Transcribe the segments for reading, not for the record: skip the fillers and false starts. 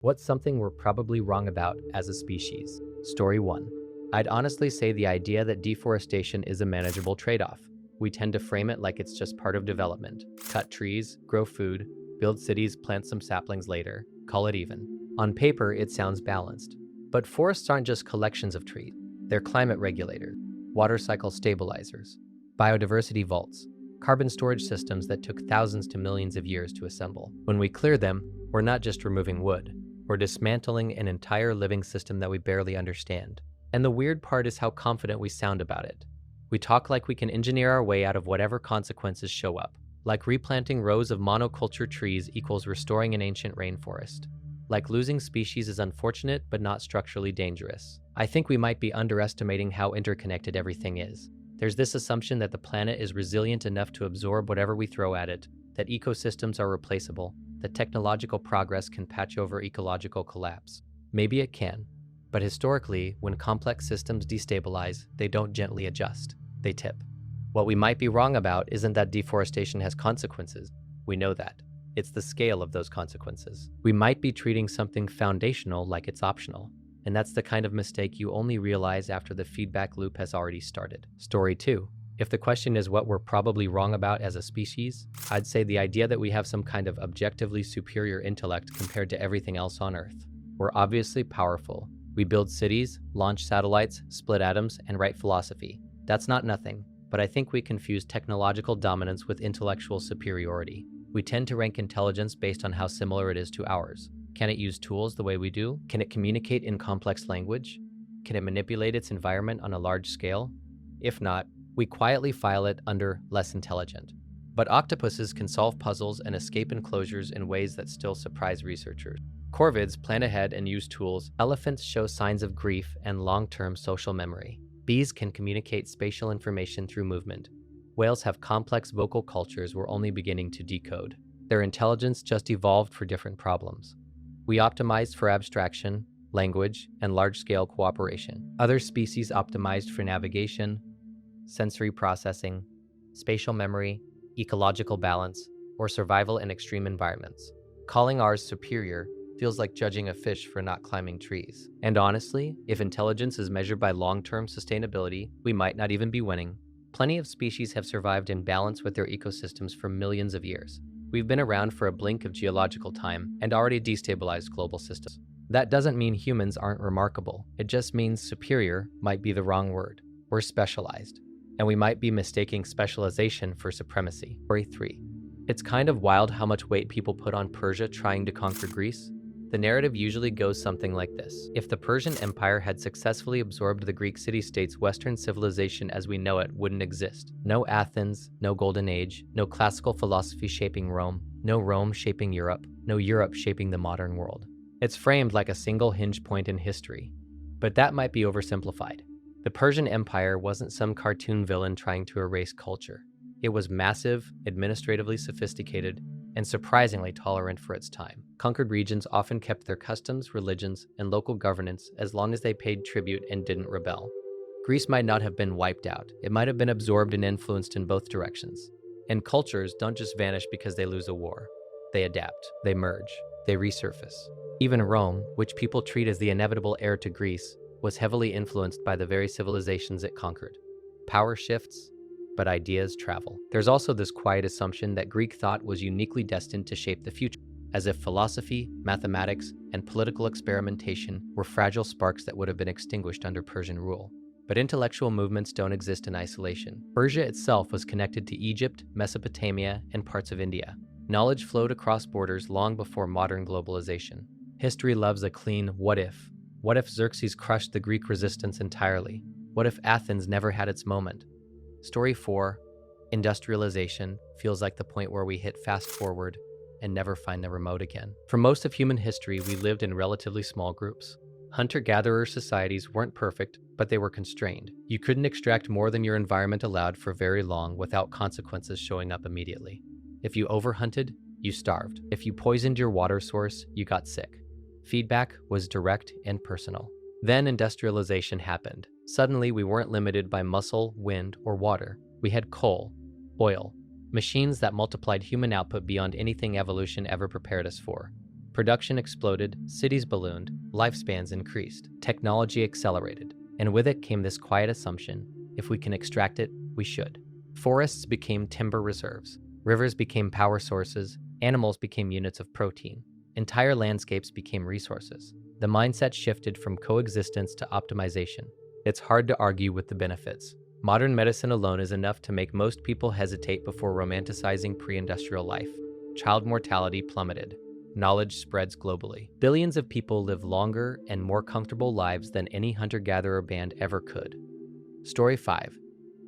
What's something we're probably wrong about as a species? Story 1. I'd honestly say the idea that deforestation is a manageable trade-off. We tend to frame it like it's just part of development. Cut trees, grow food, build cities, plant some saplings later, call it even. On paper, it sounds balanced. But forests aren't just collections of trees. They're climate regulators, water cycle stabilizers, biodiversity vaults, carbon storage systems that took thousands to millions of years to assemble. When we clear them, we're not just removing wood. We're dismantling an entire living system that we barely understand. And the weird part is how confident we sound about it. We talk like we can engineer our way out of whatever consequences show up, like replanting rows of monoculture trees equals restoring an ancient rainforest. Like losing species is unfortunate but not structurally dangerous. I think we might be underestimating how interconnected everything is. There's this assumption that the planet is resilient enough to absorb whatever we throw at it, that ecosystems are replaceable, that technological progress can patch over ecological collapse. Maybe it can, but historically, when complex systems destabilize, they don't gently adjust, they tip. What we might be wrong about isn't that deforestation has consequences. We know that. It's the scale of those consequences. We might be treating something foundational like it's optional, and that's the kind of mistake you only realize after the feedback loop has already started. Story 2. If the question is what we're probably wrong about as a species, I'd say the idea that we have some kind of objectively superior intellect compared to everything else on Earth. We're obviously powerful. We build cities, launch satellites, split atoms, and write philosophy. That's not nothing, but I think we confuse technological dominance with intellectual superiority. We tend to rank intelligence based on how similar it is to ours. Can it use tools the way we do? Can it communicate in complex language? Can it manipulate its environment on a large scale? If not, we quietly file it under less intelligent. But octopuses can solve puzzles and escape enclosures in ways that still surprise researchers. Corvids plan ahead and use tools. Elephants show signs of grief and long-term social memory. Bees can communicate spatial information through movement. Whales have complex vocal cultures we're only beginning to decode. Their intelligence just evolved for different problems. We optimized for abstraction, language, and large-scale cooperation. Other species optimized for navigation, sensory processing, spatial memory, ecological balance, or survival in extreme environments. Calling ours superior feels like judging a fish for not climbing trees. And honestly, if intelligence is measured by long-term sustainability, we might not even be winning. Plenty of species have survived in balance with their ecosystems for millions of years. We've been around for a blink of geological time and already destabilized global systems. That doesn't mean humans aren't remarkable. It just means superior might be the wrong word. We're specialized, and we might be mistaking specialization for supremacy. Story 3. It's kind of wild how much weight people put on Persia trying to conquer Greece. The narrative usually goes something like this. If the Persian Empire had successfully absorbed the Greek city-states, Western civilization as we know it wouldn't exist. No Athens, no Golden Age, no classical philosophy shaping Rome, no Rome shaping Europe, no Europe shaping the modern world. It's framed like a single hinge point in history. But that might be oversimplified. The Persian Empire wasn't some cartoon villain trying to erase culture. It was massive, administratively sophisticated, and surprisingly tolerant for its time. Conquered regions often kept their customs, religions, and local governance as long as they paid tribute and didn't rebel. Greece might not have been wiped out. It might have been absorbed and influenced in both directions. And cultures don't just vanish because they lose a war. They adapt, they merge, they resurface. Even Rome, which people treat as the inevitable heir to Greece, was heavily influenced by the very civilizations it conquered. Power shifts, but ideas travel. There's also this quiet assumption that Greek thought was uniquely destined to shape the future, as if philosophy, mathematics, and political experimentation were fragile sparks that would have been extinguished under Persian rule. But intellectual movements don't exist in isolation. Persia itself was connected to Egypt, Mesopotamia, and parts of India. Knowledge flowed across borders long before modern globalization. History loves a clean what if. What if Xerxes crushed the Greek resistance entirely? What if Athens never had its moment? Story 4. Industrialization feels like the point where we hit fast forward and never find the remote again. For most of human history, we lived in relatively small groups. Hunter-gatherer societies weren't perfect, but they were constrained. You couldn't extract more than your environment allowed for very long without consequences showing up immediately. If you overhunted, you starved. If you poisoned your water source, you got sick. Feedback was direct and personal. Then industrialization happened. Suddenly, we weren't limited by muscle, wind, or water. We had coal, oil, machines that multiplied human output beyond anything evolution ever prepared us for. Production exploded, cities ballooned, lifespans increased, technology accelerated, and with it came this quiet assumption: if we can extract it, we should. Forests became timber reserves, rivers became power sources, animals became units of protein, entire landscapes became resources. The mindset shifted from coexistence to optimization. It's hard to argue with the benefits. Modern medicine alone is enough to make most people hesitate before romanticizing pre-industrial life. Child mortality plummeted. Knowledge spreads globally. Billions of people live longer and more comfortable lives than any hunter-gatherer band ever could. Story 5.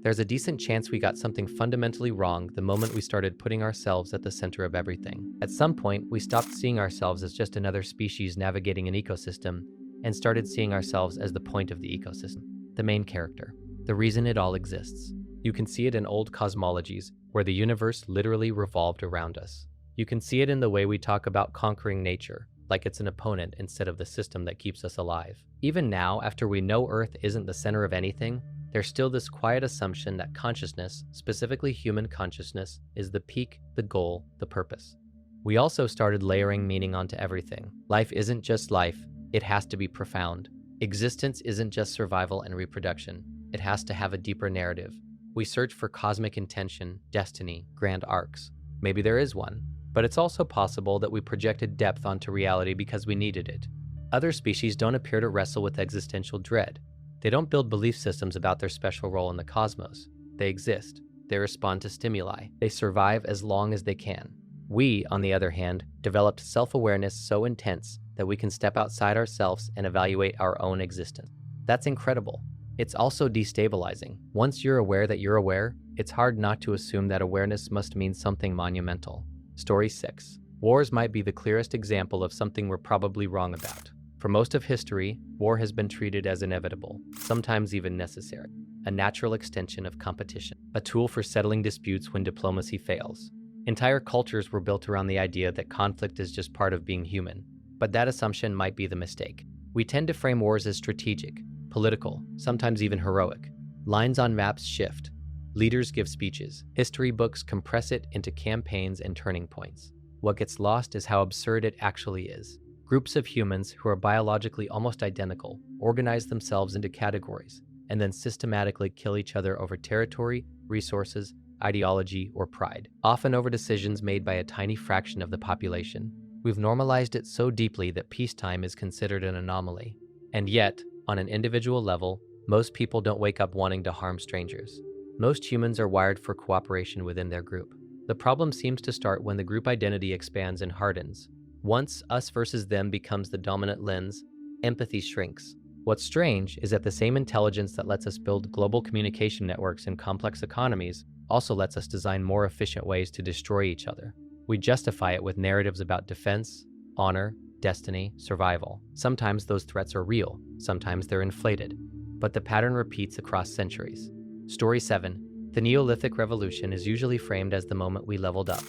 There's a decent chance we got something fundamentally wrong the moment we started putting ourselves at the center of everything. At some point, we stopped seeing ourselves as just another species navigating an ecosystem and started seeing ourselves as the point of the ecosystem, the main character, the reason it all exists. You can see it in old cosmologies, where the universe literally revolved around us. You can see it in the way we talk about conquering nature, like it's an opponent instead of the system that keeps us alive. Even now, after we know Earth isn't the center of anything, there's still this quiet assumption that consciousness, specifically human consciousness, is the peak, the goal, the purpose. We also started layering meaning onto everything. Life isn't just life, it has to be profound. Existence isn't just survival and reproduction, it has to have a deeper narrative. We search for cosmic intention, destiny, grand arcs. Maybe there is one, but it's also possible that we projected depth onto reality because we needed it. Other species don't appear to wrestle with existential dread. They don't build belief systems about their special role in the cosmos. They exist. They respond to stimuli. They survive as long as they can. We, on the other hand, developed self-awareness so intense that we can step outside ourselves and evaluate our own existence. That's incredible. It's also destabilizing. Once you're aware that you're aware, it's hard not to assume that awareness must mean something monumental. Story 6. Wars might be the clearest example of something we're probably wrong about. For most of history, war has been treated as inevitable, sometimes even necessary, a natural extension of competition, a tool for settling disputes when diplomacy fails. Entire cultures were built around the idea that conflict is just part of being human, but that assumption might be the mistake. We tend to frame wars as strategic, political, sometimes even heroic. Lines on maps shift. Leaders give speeches. History books compress it into campaigns and turning points. What gets lost is how absurd it actually is. Groups of humans who are biologically almost identical organize themselves into categories and then systematically kill each other over territory, resources, ideology, or pride, often over decisions made by a tiny fraction of the population. We've normalized it so deeply that peacetime is considered an anomaly. And yet, on an individual level, most people don't wake up wanting to harm strangers. Most humans are wired for cooperation within their group. The problem seems to start when the group identity expands and hardens. Once us versus them becomes the dominant lens, empathy shrinks. What's strange is that the same intelligence that lets us build global communication networks and complex economies also lets us design more efficient ways to destroy each other. We justify it with narratives about defense, honor, destiny, survival. Sometimes those threats are real, sometimes they're inflated, but the pattern repeats across centuries. Story 7. The Neolithic Revolution is usually framed as the moment we leveled up.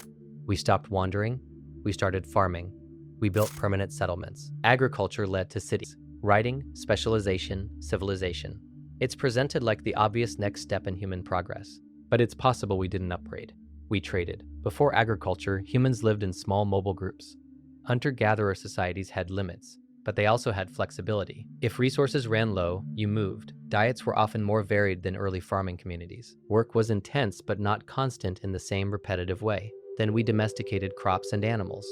We stopped wandering, we started farming, we built permanent settlements. Agriculture led to cities. Writing, specialization, civilization. It's presented like the obvious next step in human progress. But it's possible we didn't upgrade. We traded. Before agriculture, humans lived in small mobile groups. Hunter-gatherer societies had limits, but they also had flexibility. If resources ran low, you moved. Diets were often more varied than early farming communities. Work was intense but not constant in the same repetitive way. Then we domesticated crops and animals.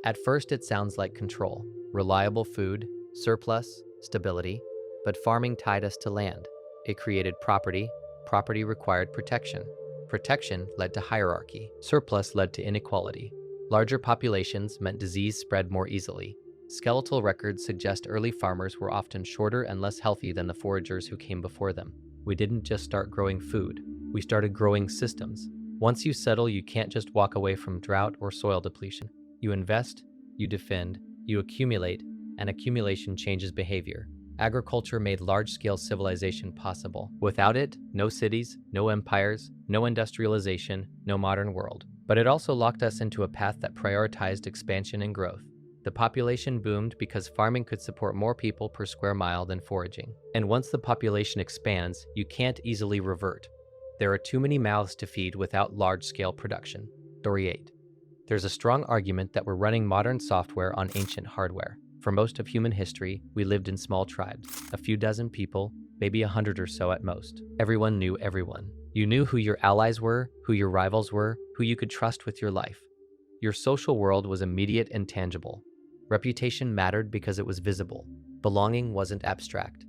At first it sounds like control, reliable food, surplus, stability, but farming tied us to land. It created property, property required protection. Protection led to hierarchy, surplus led to inequality. Larger populations meant disease spread more easily. Skeletal records suggest early farmers were often shorter and less healthy than the foragers who came before them. We didn't just start growing food, we started growing systems. Once you settle, you can't just walk away from drought or soil depletion. You invest, you defend, you accumulate, and accumulation changes behavior. Agriculture made large-scale civilization possible. Without it, no cities, no empires, no industrialization, no modern world. But it also locked us into a path that prioritized expansion and growth. The population boomed because farming could support more people per square mile than foraging. And once the population expands, you can't easily revert. There are too many mouths to feed without large-scale production. Story 8. There's a strong argument that we're running modern software on ancient hardware. For most of human history, we lived in small tribes, a few dozen people, maybe 100 or so at most. Everyone knew everyone. You knew who your allies were, who your rivals were, who you could trust with your life. Your social world was immediate and tangible. Reputation mattered because it was visible. Belonging wasn't abstract.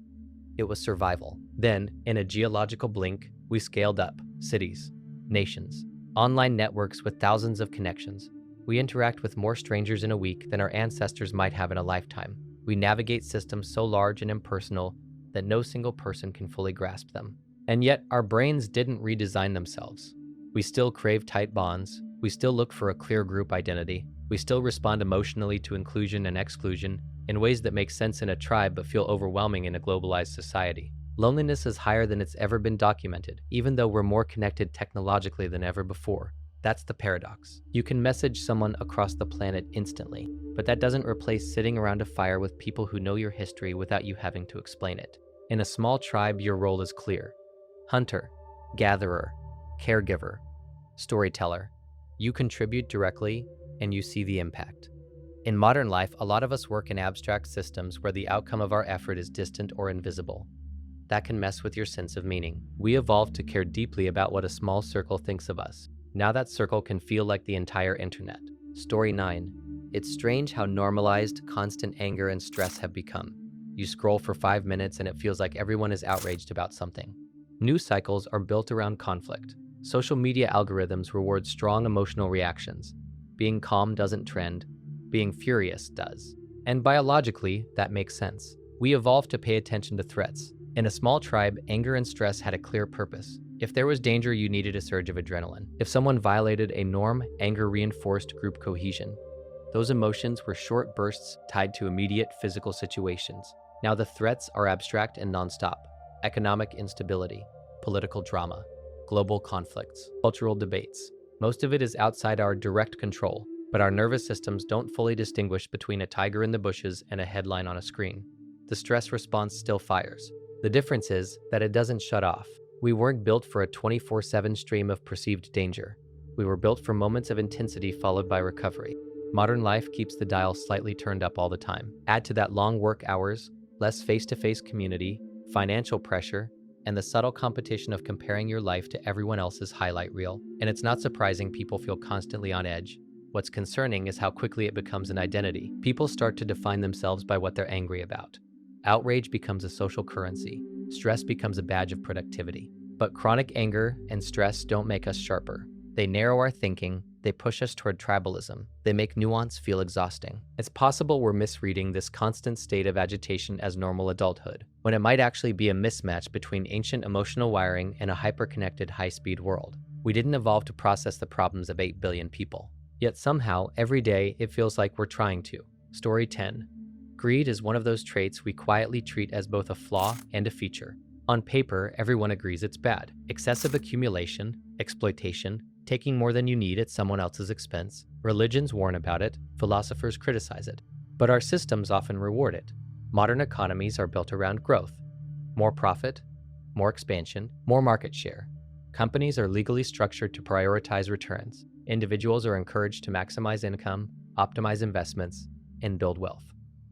It was survival. Then, in a geological blink, we scaled up cities, nations, online networks with thousands of connections. We interact with more strangers in a week than our ancestors might have in a lifetime. We navigate systems so large and impersonal that no single person can fully grasp them. And yet, our brains didn't redesign themselves. We still crave tight bonds. We still look for a clear group identity. We still respond emotionally to inclusion and exclusion in ways that make sense in a tribe but feel overwhelming in a globalized society. Loneliness is higher than it's ever been documented, even though we're more connected technologically than ever before. That's the paradox. You can message someone across the planet instantly, but that doesn't replace sitting around a fire with people who know your history without you having to explain it. In a small tribe, your role is clear. Hunter, gatherer, caregiver, storyteller. You contribute directly, and you see the impact. In modern life, a lot of us work in abstract systems where the outcome of our effort is distant or invisible. That can mess with your sense of meaning. We evolved to care deeply about what a small circle thinks of us. Now that circle can feel like the entire internet. Story 9. It's strange how normalized constant anger and stress have become. You scroll for 5 minutes and it feels like everyone is outraged about something. News cycles are built around conflict. Social media algorithms reward strong emotional reactions. Being calm doesn't trend, being furious does. And biologically, that makes sense. We evolved to pay attention to threats. In a small tribe, anger and stress had a clear purpose. If there was danger, you needed a surge of adrenaline. If someone violated a norm, anger reinforced group cohesion. Those emotions were short bursts tied to immediate physical situations. Now the threats are abstract and nonstop. Economic instability, political drama, global conflicts, cultural debates. Most of it is outside our direct control, but our nervous systems don't fully distinguish between a tiger in the bushes and a headline on a screen. The stress response still fires. The difference is that it doesn't shut off. We weren't built for a 24/7 stream of perceived danger. We were built for moments of intensity followed by recovery. Modern life keeps the dial slightly turned up all the time. Add to that long work hours, less face-to-face community, financial pressure, and the subtle competition of comparing your life to everyone else's highlight reel. And it's not surprising people feel constantly on edge. What's concerning is how quickly it becomes an identity. People start to define themselves by what they're angry about. Outrage becomes a social currency. Stress becomes a badge of productivity. But chronic anger and stress don't make us sharper. They narrow our thinking. They push us toward tribalism. They make nuance feel exhausting. It's possible we're misreading this constant state of agitation as normal adulthood, when it might actually be a mismatch between ancient emotional wiring and a hyper-connected, high-speed world. We didn't evolve to process the problems of 8 billion people. Yet somehow, every day, it feels like we're trying to. Story 10. Greed is one of those traits we quietly treat as both a flaw and a feature. On paper, everyone agrees it's bad. Excessive accumulation, exploitation, taking more than you need at someone else's expense. Religions warn about it, philosophers criticize it. But our systems often reward it. Modern economies are built around growth. More profit, more expansion, more market share. Companies are legally structured to prioritize returns. Individuals are encouraged to maximize income, optimize investments, and build wealth.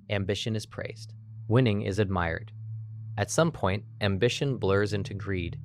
Ambition is praised. Winning is admired. At some point, ambition blurs into greed,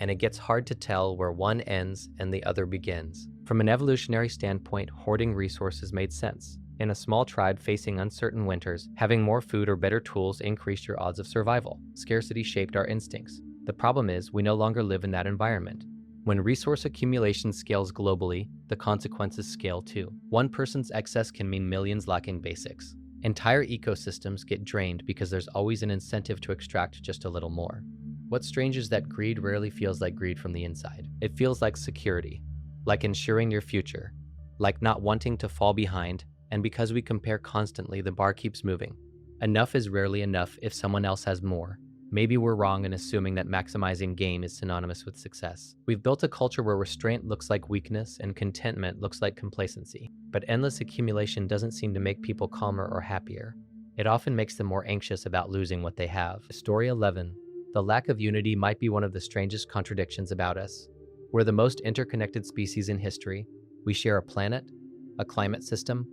and it gets hard to tell where one ends and the other begins. From an evolutionary standpoint, hoarding resources made sense. In a small tribe facing uncertain winters, having more food or better tools increased your odds of survival. Scarcity shaped our instincts. The problem is, we no longer live in that environment. When resource accumulation scales globally, the consequences scale too. One person's excess can mean millions lacking basics. Entire ecosystems get drained because there's always an incentive to extract just a little more. What's strange is that greed rarely feels like greed from the inside. It feels like security, like ensuring your future, like not wanting to fall behind, and because we compare constantly, the bar keeps moving. Enough is rarely enough if someone else has more. Maybe we're wrong in assuming that maximizing gain is synonymous with success. We've built a culture where restraint looks like weakness and contentment looks like complacency. But endless accumulation doesn't seem to make people calmer or happier. It often makes them more anxious about losing what they have. Story 11. The lack of unity might be one of the strangest contradictions about us. We're the most interconnected species in history. We share a planet, a climate system,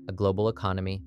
a global economy.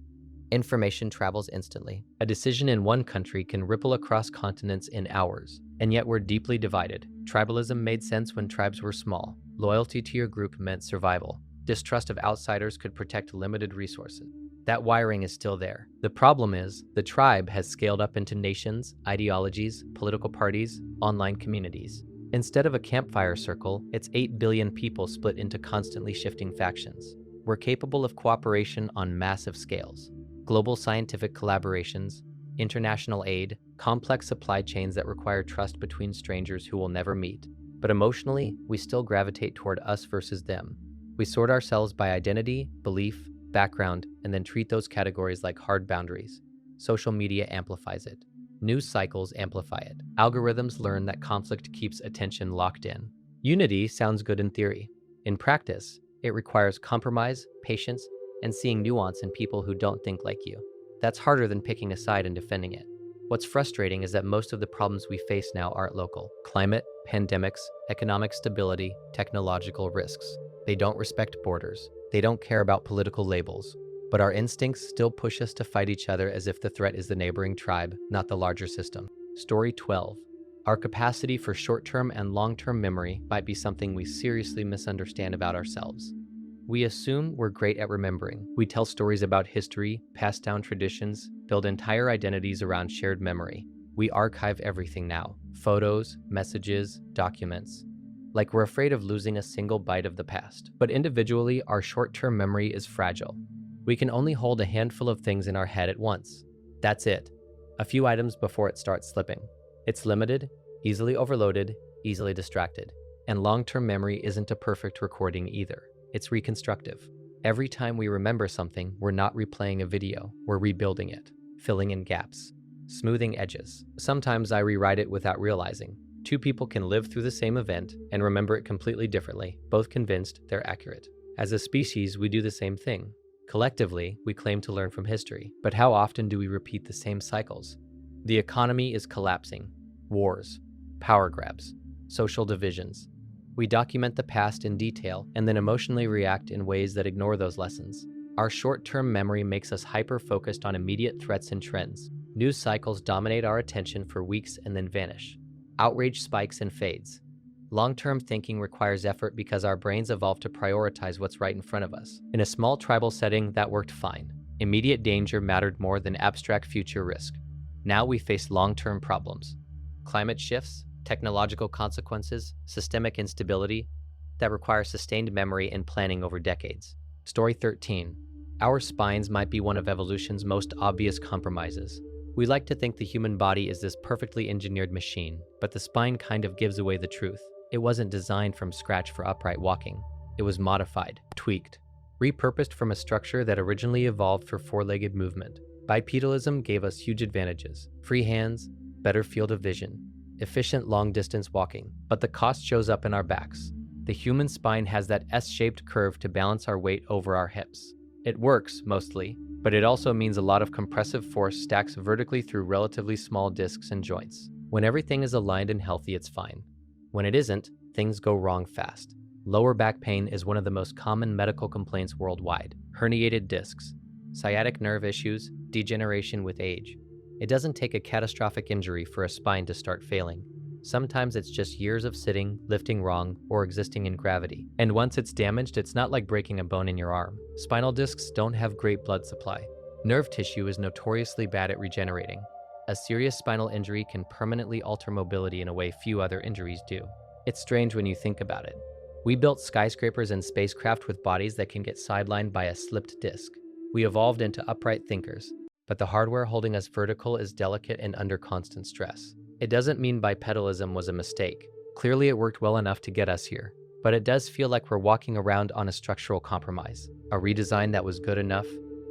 Information travels instantly. A decision in one country can ripple across continents in hours, and yet we're deeply divided. Tribalism made sense when tribes were small. Loyalty to your group meant survival. Distrust of outsiders could protect limited resources. That wiring is still there. The problem is, the tribe has scaled up into nations, ideologies, political parties, online communities. Instead of a campfire circle, it's 8 billion people split into constantly shifting factions. We're capable of cooperation on massive scales. Global scientific collaborations, international aid, complex supply chains that require trust between strangers who will never meet. But emotionally, we still gravitate toward us versus them. We sort ourselves by identity, belief, background, and then treat those categories like hard boundaries. Social media amplifies it. News cycles amplify it. Algorithms learn that conflict keeps attention locked in. Unity sounds good in theory. In practice, it requires compromise, patience, and seeing nuance in people who don't think like you. That's harder than picking a side and defending it. What's frustrating is that most of the problems we face now aren't local. Climate, pandemics, economic stability, technological risks. They don't respect borders. They don't care about political labels. But our instincts still push us to fight each other as if the threat is the neighboring tribe, not the larger system. Story 12. Our capacity for short-term and long-term memory might be something we seriously misunderstand about ourselves. We assume we're great at remembering. We tell stories about history, pass down traditions, build entire identities around shared memory. We archive everything now. Photos, messages, documents. Like we're afraid of losing a single bite of the past. But individually, our short-term memory is fragile. We can only hold a handful of things in our head at once. That's it. A few items before it starts slipping. It's limited, easily overloaded, easily distracted. And long-term memory isn't a perfect recording either. It's reconstructive. Every time we remember something, we're not replaying a video, we're rebuilding it, filling in gaps, smoothing edges. Sometimes I rewrite it without realizing. Two people can live through the same event and remember it completely differently, both convinced they're accurate. As a species, we do the same thing. Collectively, we claim to learn from history, but how often do we repeat the same cycles? The economy is collapsing. Wars, power grabs, social divisions. We document the past in detail and then emotionally react in ways that ignore those lessons. Our short-term memory makes us hyper-focused on immediate threats and trends. News cycles dominate our attention for weeks and then vanish. Outrage spikes and fades. Long-term thinking requires effort because our brains evolved to prioritize what's right in front of us. In a small tribal setting, that worked fine. Immediate danger mattered more than abstract future risk. Now we face long-term problems. Climate shifts, technological consequences, systemic instability that require sustained memory and planning over decades. Story 13. Our spines might be one of evolution's most obvious compromises. We like to think the human body is this perfectly engineered machine, but the spine kind of gives away the truth. It wasn't designed from scratch for upright walking. It was modified, tweaked, repurposed from a structure that originally evolved for four-legged movement. Bipedalism gave us huge advantages: free hands, better field of vision, efficient long-distance walking. But the cost shows up in our backs. The human spine has that S-shaped curve to balance our weight over our hips. It works, mostly, but it also means a lot of compressive force stacks vertically through relatively small discs and joints. When everything is aligned and healthy, it's fine. When it isn't, things go wrong fast. Lower back pain is one of the most common medical complaints worldwide. Herniated discs, sciatic nerve issues, degeneration with age. It doesn't take a catastrophic injury for a spine to start failing. Sometimes it's just years of sitting, lifting wrong, or existing in gravity. And once it's damaged, it's not like breaking a bone in your arm. Spinal discs don't have great blood supply. Nerve tissue is notoriously bad at regenerating. A serious spinal injury can permanently alter mobility in a way few other injuries do. It's strange when you think about it. We built skyscrapers and spacecraft with bodies that can get sidelined by a slipped disc. We evolved into upright thinkers, but the hardware holding us vertical is delicate and under constant stress. It doesn't mean bipedalism was a mistake. Clearly it worked well enough to get us here, but it does feel like we're walking around on a structural compromise, a redesign that was good enough,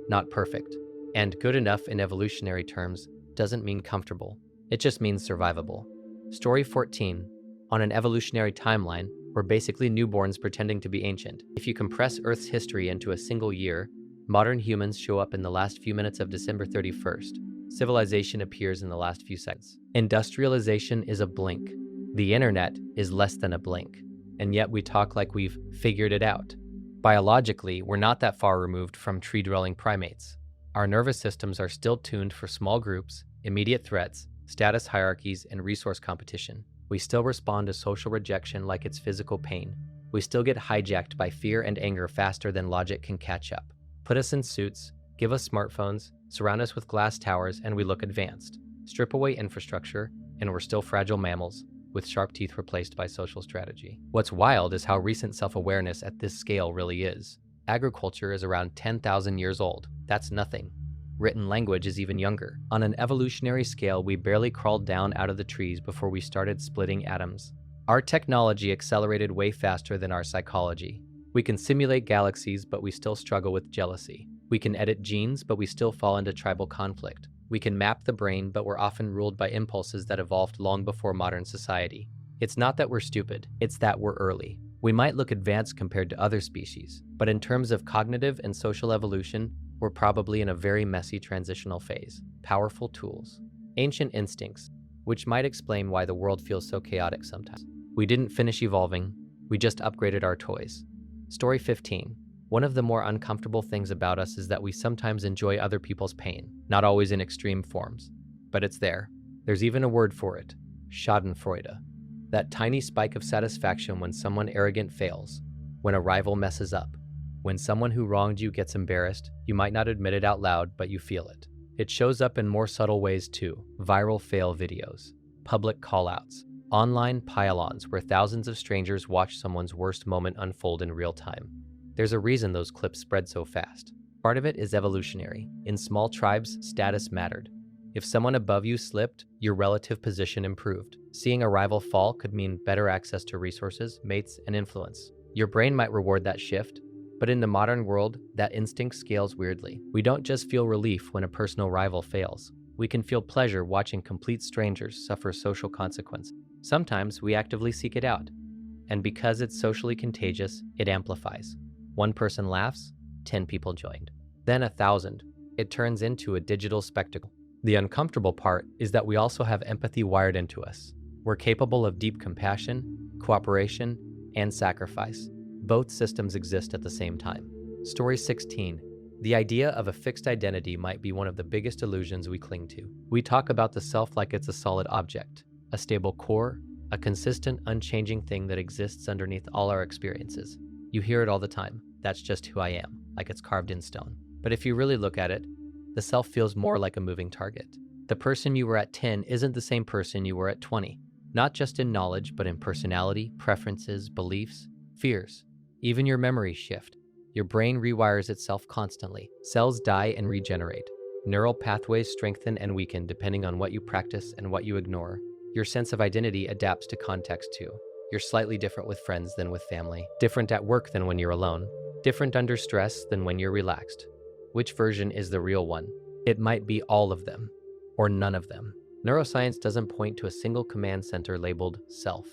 not perfect. And good enough in evolutionary terms doesn't mean comfortable. It just means survivable. Story 14. On an evolutionary timeline, we're basically newborns pretending to be ancient. If you compress Earth's history into a single year, modern humans show up in the last few minutes of December 31st. Civilization appears in the last few seconds. Industrialization is a blink. The internet is less than a blink. And yet we talk like we've figured it out. Biologically, we're not that far removed from tree-dwelling primates. Our nervous systems are still tuned for small groups, immediate threats, status hierarchies, and resource competition. We still respond to social rejection like it's physical pain. We still get hijacked by fear and anger faster than logic can catch up. Put us in suits, give us smartphones, surround us with glass towers, and we look advanced. Strip away infrastructure, and we're still fragile mammals, with sharp teeth replaced by social strategy. What's wild is how recent self-awareness at this scale really is. Agriculture is around 10,000 years old. That's nothing. Written language is even younger. On an evolutionary scale, we barely crawled down out of the trees before we started splitting atoms. Our technology accelerated way faster than our psychology. We can simulate galaxies, but we still struggle with jealousy. We can edit genes, but we still fall into tribal conflict. We can map the brain, but we're often ruled by impulses that evolved long before modern society. It's not that we're stupid, it's that we're early. We might look advanced compared to other species, but in terms of cognitive and social evolution, we're probably in a very messy transitional phase. Powerful tools. Ancient instincts, which might explain why the world feels so chaotic sometimes. We didn't finish evolving, we just upgraded our toys. Story 15. One of the more uncomfortable things about us is that we sometimes enjoy other people's pain, not always in extreme forms. But it's there. There's even a word for it. Schadenfreude. That tiny spike of satisfaction when someone arrogant fails, when a rival messes up, when someone who wronged you gets embarrassed. You might not admit it out loud, but you feel it. It shows up in more subtle ways too. Viral fail videos, public callouts, online pile-ons where thousands of strangers watch someone's worst moment unfold in real time. There's a reason those clips spread so fast. Part of it is evolutionary. In small tribes, status mattered. If someone above you slipped, your relative position improved. Seeing a rival fall could mean better access to resources, mates, and influence. Your brain might reward that shift, but in the modern world, that instinct scales weirdly. We don't just feel relief when a personal rival fails. We can feel pleasure watching complete strangers suffer social consequences. Sometimes we actively seek it out. And because it's socially contagious, it amplifies. One person laughs, 10 people joined. Then 1,000. It turns into a digital spectacle. The uncomfortable part is that we also have empathy wired into us. We're capable of deep compassion, cooperation, and sacrifice. Both systems exist at the same time. Story 16. The idea of a fixed identity might be one of the biggest illusions we cling to. We talk about the self like it's a solid object, a stable core, a consistent, unchanging thing that exists underneath all our experiences. You hear it all the time. That's just who I am, like it's carved in stone. But if you really look at it, the self feels more like a moving target. The person you were at 10 isn't the same person you were at 20. Not just in knowledge, but in personality, preferences, beliefs, fears. Even your memories shift. Your brain rewires itself constantly. Cells die and regenerate. Neural pathways strengthen and weaken depending on what you practice and what you ignore. Your sense of identity adapts to context too. You're slightly different with friends than with family. Different at work than when you're alone. Different under stress than when you're relaxed. Which version is the real one? It might be all of them, or none of them. Neuroscience doesn't point to a single command center labeled self.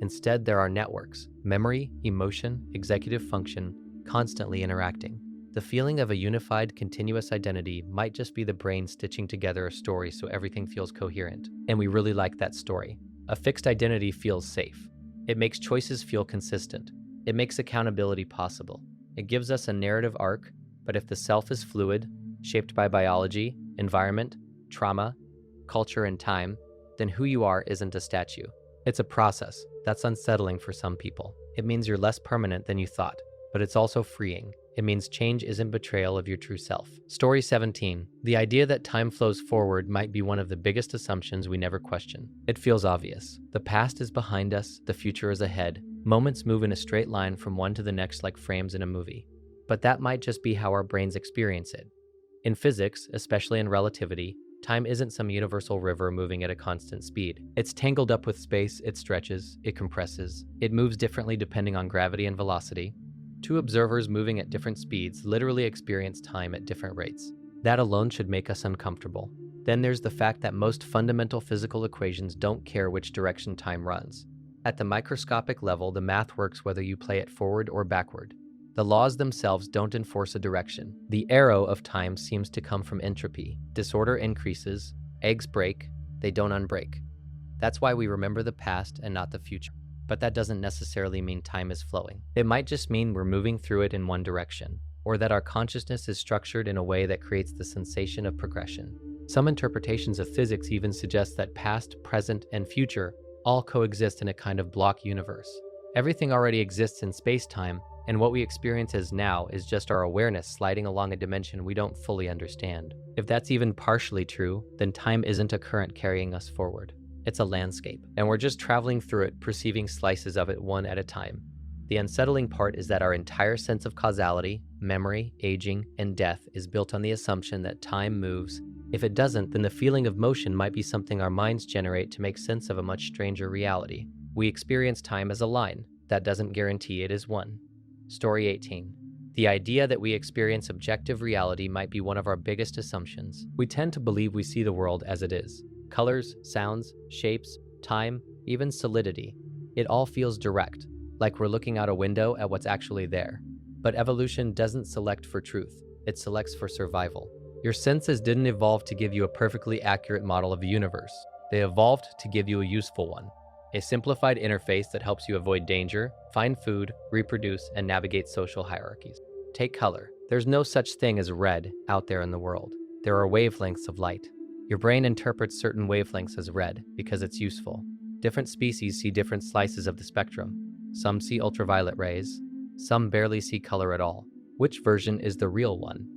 Instead, there are networks, memory, emotion, executive function, constantly interacting. The feeling of a unified, continuous identity might just be the brain stitching together a story so everything feels coherent. And we really like that story. A fixed identity feels safe. It makes choices feel consistent. It makes accountability possible. It gives us a narrative arc, but if the self is fluid, shaped by biology, environment, trauma, culture, and time, then who you are isn't a statue. It's a process. That's unsettling for some people. It means you're less permanent than you thought, but it's also freeing. It means change isn't betrayal of your true self. Story 17. The idea that time flows forward might be one of the biggest assumptions we never question. It feels obvious. The past is behind us, the future is ahead. Moments move in a straight line from one to the next like frames in a movie. But that might just be how our brains experience it. In physics, especially in relativity, time isn't some universal river moving at a constant speed. It's tangled up with space, it stretches, it compresses, it moves differently depending on gravity and velocity. Two observers moving at different speeds literally experience time at different rates. That alone should make us uncomfortable. Then there's the fact that most fundamental physical equations don't care which direction time runs. At the microscopic level, the math works whether you play it forward or backward. The laws themselves don't enforce a direction. The arrow of time seems to come from entropy. Disorder increases, eggs break, they don't unbreak. That's why we remember the past and not the future. but that doesn't necessarily mean time is flowing. It might just mean we're moving through it in one direction, or that our consciousness is structured in a way that creates the sensation of progression. Some interpretations of physics even suggest that past, present, and future all coexist in a kind of block universe. Everything already exists in space-time, and what we experience as now is just our awareness sliding along a dimension we don't fully understand. If that's even partially true, then time isn't a current carrying us forward. It's a landscape, and we're just traveling through it, perceiving slices of it one at a time. The unsettling part is that our entire sense of causality, memory, aging, and death is built on the assumption that time moves. If it doesn't, then the feeling of motion might be something our minds generate to make sense of a much stranger reality. We experience time as a line. That doesn't guarantee it is one. Story 18. The idea that we experience objective reality might be one of our biggest assumptions. We tend to believe we see the world as it is. Colors, sounds, shapes, time, even solidity. It all feels direct, like we're looking out a window at what's actually there. But evolution doesn't select for truth. It selects for survival. Your senses didn't evolve to give you a perfectly accurate model of the universe. They evolved to give you a useful one. A simplified interface that helps you avoid danger, find food, reproduce, and navigate social hierarchies. Take color. There's no such thing as red out there in the world. There are wavelengths of light. Your brain interprets certain wavelengths as red because it's useful. Different species see different slices of the spectrum. Some see ultraviolet rays. Some barely see color at all. Which version is the real one?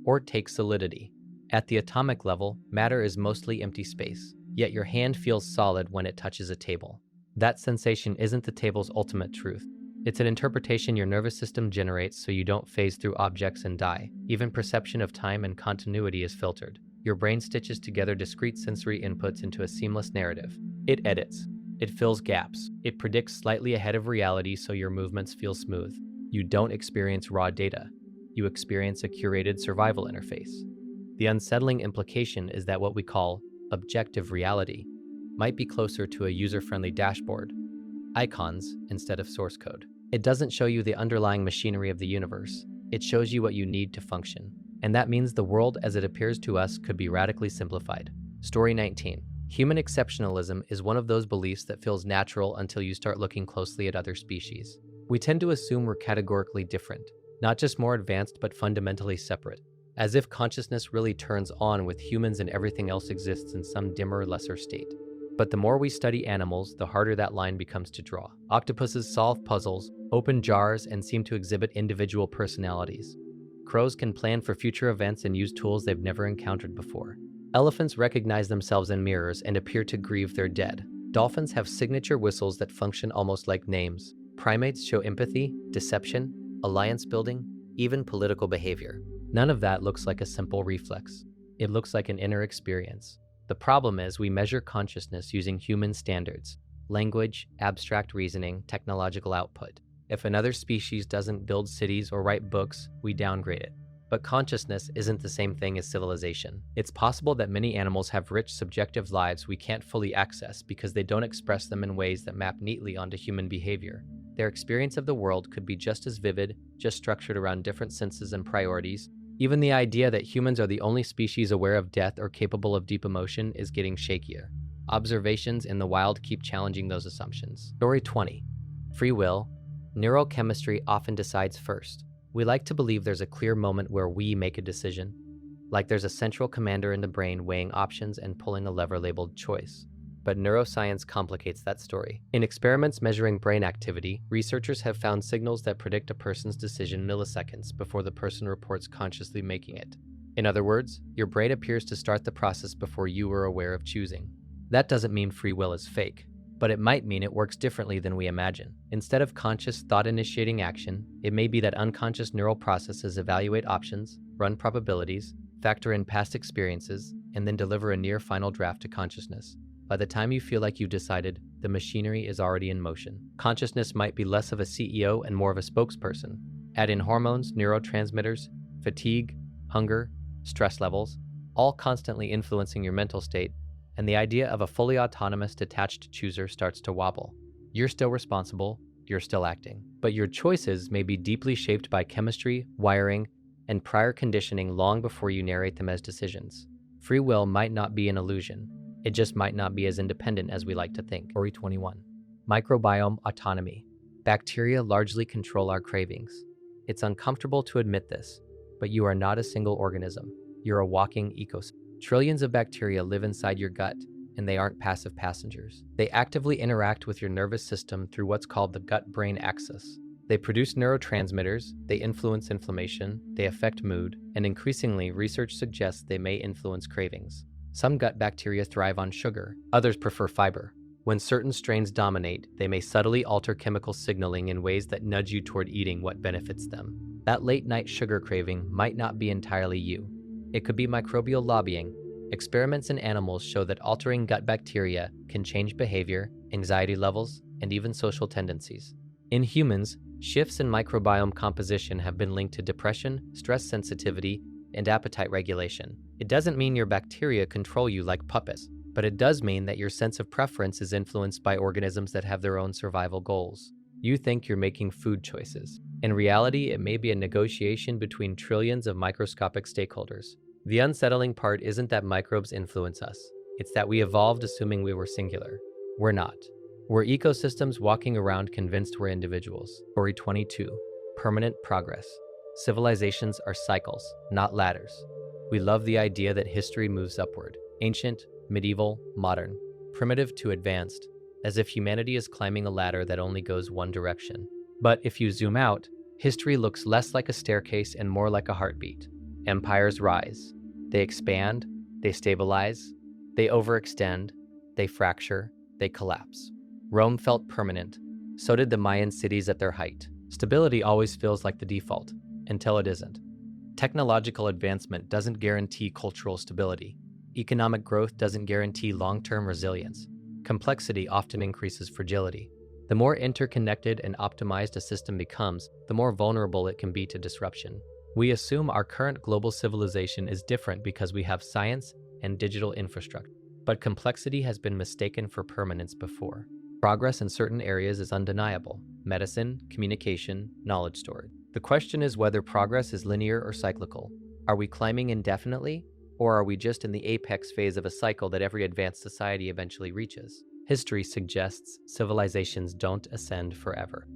Or take solidity. At the atomic level, matter is mostly empty space. Yet your hand feels solid when it touches a table. That sensation isn't the table's ultimate truth. It's an interpretation your nervous system generates so you don't phase through objects and die. Even perception of time and continuity is filtered. Your brain stitches together discrete sensory inputs into a seamless narrative. It edits. It fills gaps. It predicts slightly ahead of reality so your movements feel smooth. You don't experience raw data. You experience a curated survival interface. The unsettling implication is that what we call objective reality might be closer to a user-friendly dashboard, icons instead of source code. It doesn't show you the underlying machinery of the universe. It shows you what you need to function. And that means the world as it appears to us could be radically simplified. Story 19. Human exceptionalism is one of those beliefs that feels natural until you start looking closely at other species. We tend to assume we're categorically different, not just more advanced but fundamentally separate, as if consciousness really turns on with humans and everything else exists in some dimmer, lesser state. But the more we study animals, the harder that line becomes to draw. Octopuses solve puzzles, open jars, and seem to exhibit individual personalities. Crows can plan for future events and use tools they've never encountered before. Elephants recognize themselves in mirrors and appear to grieve their dead. Dolphins have signature whistles that function almost like names. Primates show empathy, deception, alliance building, even political behavior. None of that looks like a simple reflex. It looks like an inner experience. The problem is we measure consciousness using human standards: language, abstract reasoning, technological output. If another species doesn't build cities or write books, we downgrade it. But consciousness isn't the same thing as civilization. It's possible that many animals have rich, subjective lives we can't fully access because they don't express them in ways that map neatly onto human behavior. Their experience of the world could be just as vivid, just structured around different senses and priorities. Even the idea that humans are the only species aware of death or capable of deep emotion is getting shakier. Observations in the wild keep challenging those assumptions. Story 20. Free will. Neurochemistry often decides first. We like to believe there's a clear moment where we make a decision, like there's a central commander in the brain weighing options and pulling a lever labeled choice. But neuroscience complicates that story. In experiments measuring brain activity, researchers have found signals that predict a person's decision milliseconds before the person reports consciously making it. In other words, your brain appears to start the process before you were aware of choosing. That doesn't mean free will is fake, but it might mean it works differently than we imagine. Instead of conscious thought-initiating action, it may be that unconscious neural processes evaluate options, run probabilities, factor in past experiences, and then deliver a near-final draft to consciousness. By the time you feel like you've decided, the machinery is already in motion. Consciousness might be less of a CEO and more of a spokesperson. Add in hormones, neurotransmitters, fatigue, hunger, stress levels, all constantly influencing your mental state, and the idea of a fully autonomous, detached chooser starts to wobble. You're still responsible, you're still acting, but your choices may be deeply shaped by chemistry, wiring, and prior conditioning long before you narrate them as decisions. Free will might not be an illusion. It just might not be as independent as we like to think. Story 21. Microbiome autonomy. Bacteria largely control our cravings. It's uncomfortable to admit this, but you are not a single organism. You're a walking ecosystem. Trillions of bacteria live inside your gut, and they aren't passive passengers. They actively interact with your nervous system through what's called the gut-brain axis. They produce neurotransmitters, they influence inflammation, they affect mood, and increasingly, research suggests they may influence cravings. Some gut bacteria thrive on sugar, others prefer fiber. When certain strains dominate, they may subtly alter chemical signaling in ways that nudge you toward eating what benefits them. That late-night sugar craving might not be entirely you. It could be microbial lobbying. Experiments in animals show that altering gut bacteria can change behavior, anxiety levels, and even social tendencies. In humans, shifts in microbiome composition have been linked to depression, stress sensitivity, and appetite regulation. It doesn't mean your bacteria control you like puppets, but it does mean that your sense of preference is influenced by organisms that have their own survival goals. You think you're making food choices. In reality, it may be a negotiation between trillions of microscopic stakeholders. The unsettling part isn't that microbes influence us. It's that we evolved assuming we were singular. We're not. We're ecosystems walking around convinced we're individuals. Story 22. Permanent progress. Civilizations are cycles, not ladders. We love the idea that history moves upward. Ancient, medieval, modern, primitive to advanced, as if humanity is climbing a ladder that only goes one direction. But if you zoom out, history looks less like a staircase and more like a heartbeat. Empires rise. They expand, they stabilize, they overextend, they fracture, they collapse. Rome felt permanent. So did the Mayan cities at their height. Stability always feels like the default, until it isn't. Technological advancement doesn't guarantee cultural stability. Economic growth doesn't guarantee long-term resilience. Complexity often increases fragility. The more interconnected and optimized a system becomes, the more vulnerable it can be to disruption. We assume our current global civilization is different because we have science and digital infrastructure. But complexity has been mistaken for permanence before. Progress in certain areas is undeniable: medicine, communication, knowledge storage. The question is whether progress is linear or cyclical. Are we climbing indefinitely, or are we just in the apex phase of a cycle that every advanced society eventually reaches? History suggests civilizations don't ascend forever.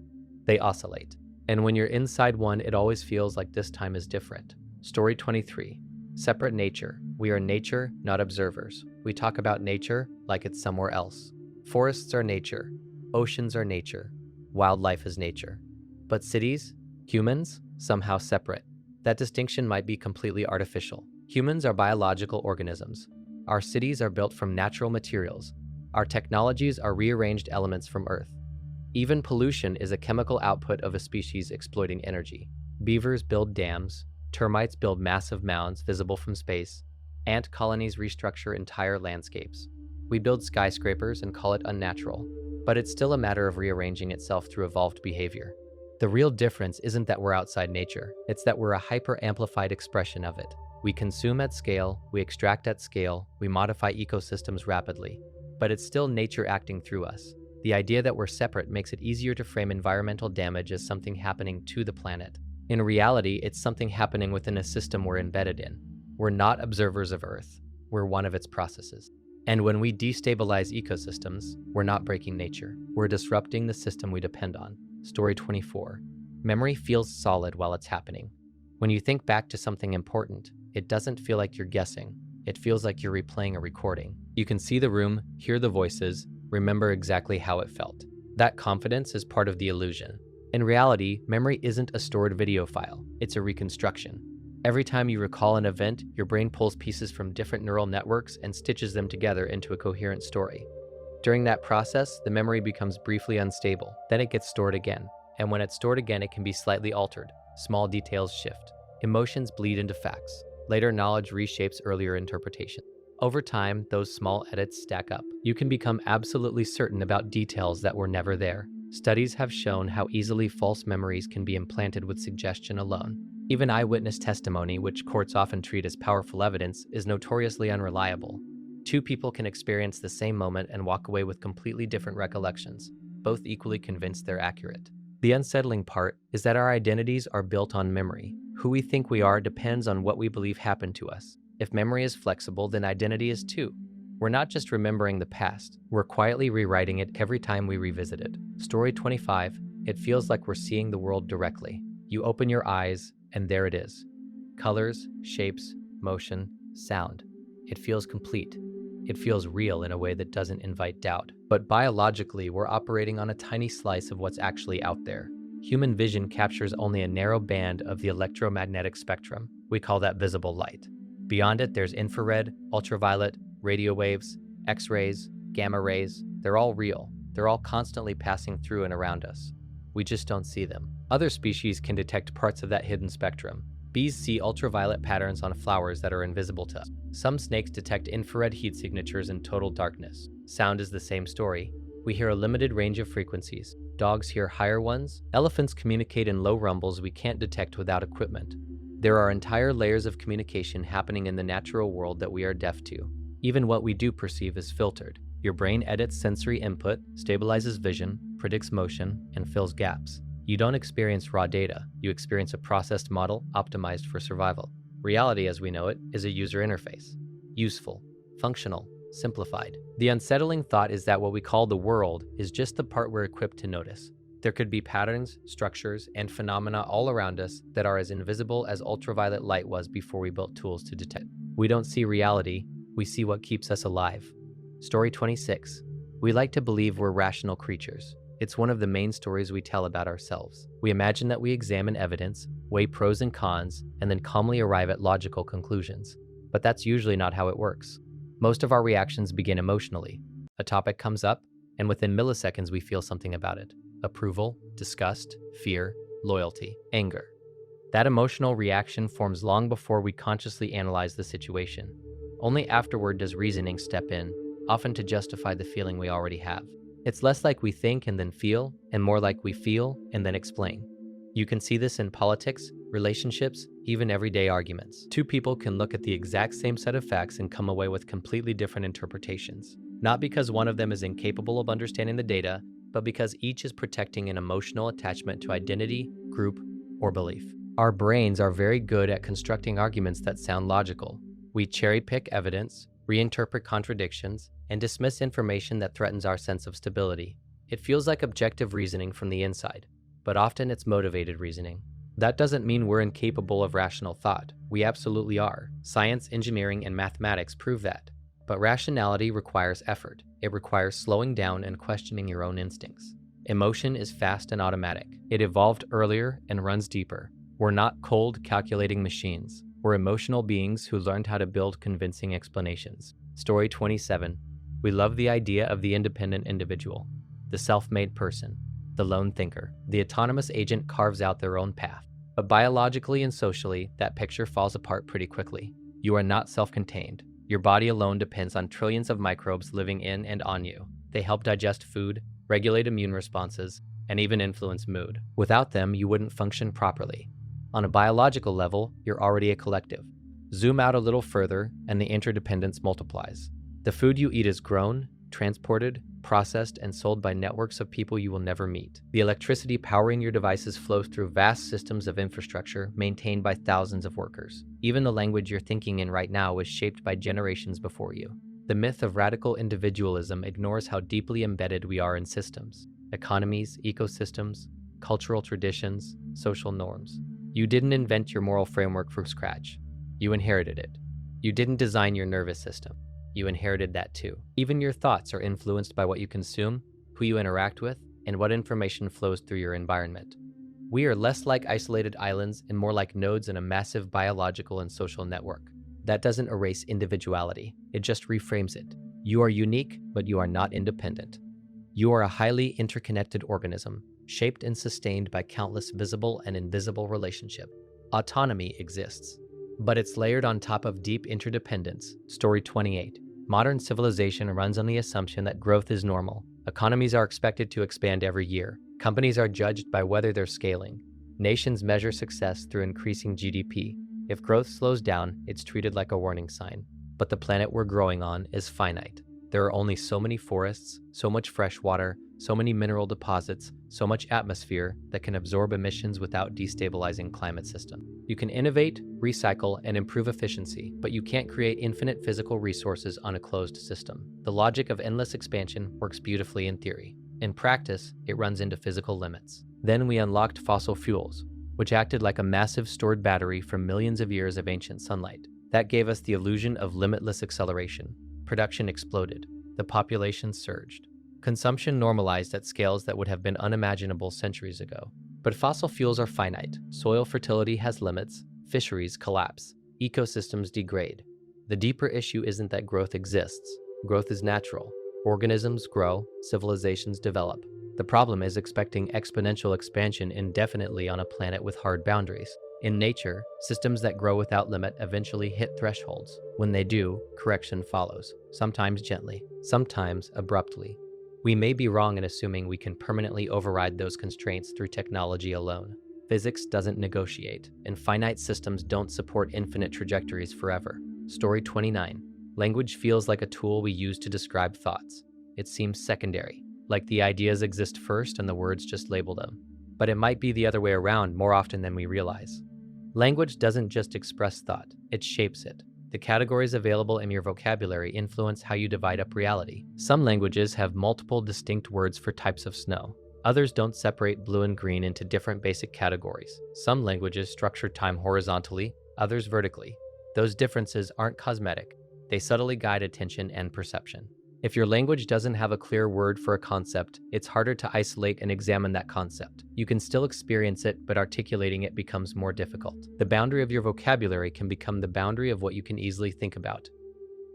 They oscillate. And when you're inside one, it always feels like this time is different. Story 23. Separate nature. We are nature, not observers. We talk about nature like it's somewhere else. Forests are nature. Oceans are nature. Wildlife is nature. But cities, humans, somehow separate. That distinction might be completely artificial. Humans are biological organisms. Our cities are built from natural materials. Our technologies are rearranged elements from Earth. Even pollution is a chemical output of a species exploiting energy. Beavers build dams, termites build massive mounds visible from space, ant colonies restructure entire landscapes. We build skyscrapers and call it unnatural, but it's still a matter of rearranging itself through evolved behavior. The real difference isn't that we're outside nature, it's that we're a hyper-amplified expression of it. We consume at scale, we extract at scale, we modify ecosystems rapidly, but it's still nature acting through us. The idea that we're separate makes it easier to frame environmental damage as something happening to the planet. In reality, it's something happening within a system we're embedded in. We're not observers of Earth, we're one of its processes. And when we destabilize ecosystems, we're not breaking nature, we're disrupting the system we depend on. Story 24. Memory feels solid while it's happening. When you think back to something important, it doesn't feel like you're guessing. It feels like you're replaying a recording. You can see the room, hear the voices, remember exactly how it felt. That confidence is part of the illusion. In reality, memory isn't a stored video file, it's a reconstruction. Every time you recall an event, your brain pulls pieces from different neural networks and stitches them together into a coherent story. During that process, the memory becomes briefly unstable, then it gets stored again. And when it's stored again, it can be slightly altered. Small details shift. Emotions bleed into facts. Later knowledge reshapes earlier interpretation. Over time, those small edits stack up. You can become absolutely certain about details that were never there. Studies have shown how easily false memories can be implanted with suggestion alone. Even eyewitness testimony, which courts often treat as powerful evidence, is notoriously unreliable. Two people can experience the same moment and walk away with completely different recollections, both equally convinced they're accurate. The unsettling part is that our identities are built on memory. Who we think we are depends on what we believe happened to us. If memory is flexible, then identity is too. We're not just remembering the past, we're quietly rewriting it every time we revisit it. Story 25, it feels like we're seeing the world directly. You open your eyes, and there it is. Colors, shapes, motion, sound. It feels complete. It feels real in a way that doesn't invite doubt. But biologically, we're operating on a tiny slice of what's actually out there. Human vision captures only a narrow band of the electromagnetic spectrum. We call that visible light. Beyond it, there's infrared, ultraviolet, radio waves, X-rays, gamma rays. They're all real. They're all constantly passing through and around us. We just don't see them. Other species can detect parts of that hidden spectrum. Bees see ultraviolet patterns on flowers that are invisible to us. Some snakes detect infrared heat signatures in total darkness. Sound is the same story. We hear a limited range of frequencies. Dogs hear higher ones. Elephants communicate in low rumbles we can't detect without equipment. There are entire layers of communication happening in the natural world that we are deaf to. Even what we do perceive is filtered. Your brain edits sensory input, stabilizes vision, predicts motion, and fills gaps. You don't experience raw data. You experience a processed model optimized for survival. Reality as we know it is a user interface. Useful, functional, simplified. The unsettling thought is that what we call the world is just the part we're equipped to notice. There could be patterns, structures, and phenomena all around us that are as invisible as ultraviolet light was before we built tools to detect. We don't see reality, we see what keeps us alive. Story 26. We like to believe we're rational creatures. It's one of the main stories we tell about ourselves. We imagine that we examine evidence, weigh pros and cons, and then calmly arrive at logical conclusions. But that's usually not how it works. Most of our reactions begin emotionally. A topic comes up, and within milliseconds we feel something about it. Approval, disgust, fear, loyalty, anger. That emotional reaction forms long before we consciously analyze the situation. Only afterward does reasoning step in, often to justify the feeling we already have. It's less like we think and then feel, and more like we feel and then explain. You can see this in politics, relationships, even everyday arguments. Two people can look at the exact same set of facts and come away with completely different interpretations. Not because one of them is incapable of understanding the data, but because each is protecting an emotional attachment to identity, group, or belief. Our brains are very good at constructing arguments that sound logical. We cherry-pick evidence, reinterpret contradictions, and dismiss information that threatens our sense of stability. It feels like objective reasoning from the inside, but often it's motivated reasoning. That doesn't mean we're incapable of rational thought. We absolutely are. Science, engineering, and mathematics prove that. But rationality requires effort. It requires slowing down and questioning your own instincts. Emotion is fast and automatic. It evolved earlier and runs deeper. We're not cold, calculating machines. We're emotional beings who learned how to build convincing explanations. Story 27. We love the idea of the independent individual, the self-made person, the lone thinker. The autonomous agent carves out their own path. But biologically and socially, that picture falls apart pretty quickly. You are not self-contained. Your body alone depends on trillions of microbes living in and on you. They help digest food, regulate immune responses, and even influence mood. Without them, you wouldn't function properly. On a biological level, you're already a collective. Zoom out a little further, and the interdependence multiplies. The food you eat is grown, transported, processed, and sold by networks of people you will never meet. The electricity powering your devices flows through vast systems of infrastructure maintained by thousands of workers. Even the language you're thinking in right now was shaped by generations before you. The myth of radical individualism ignores how deeply embedded we are in systems, economies, ecosystems, cultural traditions, social norms. You didn't invent your moral framework from scratch. You inherited it. You didn't design your nervous system. You inherited that too. Even your thoughts are influenced by what you consume, who you interact with, and what information flows through your environment. We are less like isolated islands and more like nodes in a massive biological and social network. That doesn't erase individuality. It just reframes it. You are unique, but you are not independent. You are a highly interconnected organism, shaped and sustained by countless visible and invisible relationships. Autonomy exists, but it's layered on top of deep interdependence. Story 28. Modern civilization runs on the assumption that growth is normal. Economies are expected to expand every year. Companies are judged by whether they're scaling. Nations measure success through increasing GDP. If growth slows down, it's treated like a warning sign. But the planet we're growing on is finite. There are only so many forests, so much fresh water, so many mineral deposits, so much atmosphere that can absorb emissions without destabilizing climate system. You can innovate, recycle, and improve efficiency, but you can't create infinite physical resources on a closed system. The logic of endless expansion works beautifully in theory. In practice, it runs into physical limits. Then we unlocked fossil fuels, which acted like a massive stored battery from millions of years of ancient sunlight. That gave us the illusion of limitless acceleration. Production exploded. The population surged. Consumption normalized at scales that would have been unimaginable centuries ago. But fossil fuels are finite. Soil fertility has limits. Fisheries collapse. Ecosystems degrade. The deeper issue isn't that growth exists. Growth is natural. Organisms grow, civilizations develop. The problem is expecting exponential expansion indefinitely on a planet with hard boundaries. In nature, systems that grow without limit eventually hit thresholds. When they do, correction follows, sometimes gently, sometimes abruptly. We may be wrong in assuming we can permanently override those constraints through technology alone. Physics doesn't negotiate, and finite systems don't support infinite trajectories forever. Story 29. Language feels like a tool we use to describe thoughts. It seems secondary, like the ideas exist first and the words just label them. But it might be the other way around more often than we realize. Language doesn't just express thought, it shapes it. The categories available in your vocabulary influence how you divide up reality. Some languages have multiple distinct words for types of snow. Others don't separate blue and green into different basic categories. Some languages structure time horizontally, others vertically. Those differences aren't cosmetic. They subtly guide attention and perception. If your language doesn't have a clear word for a concept, it's harder to isolate and examine that concept. You can still experience it, but articulating it becomes more difficult. The boundary of your vocabulary can become the boundary of what you can easily think about.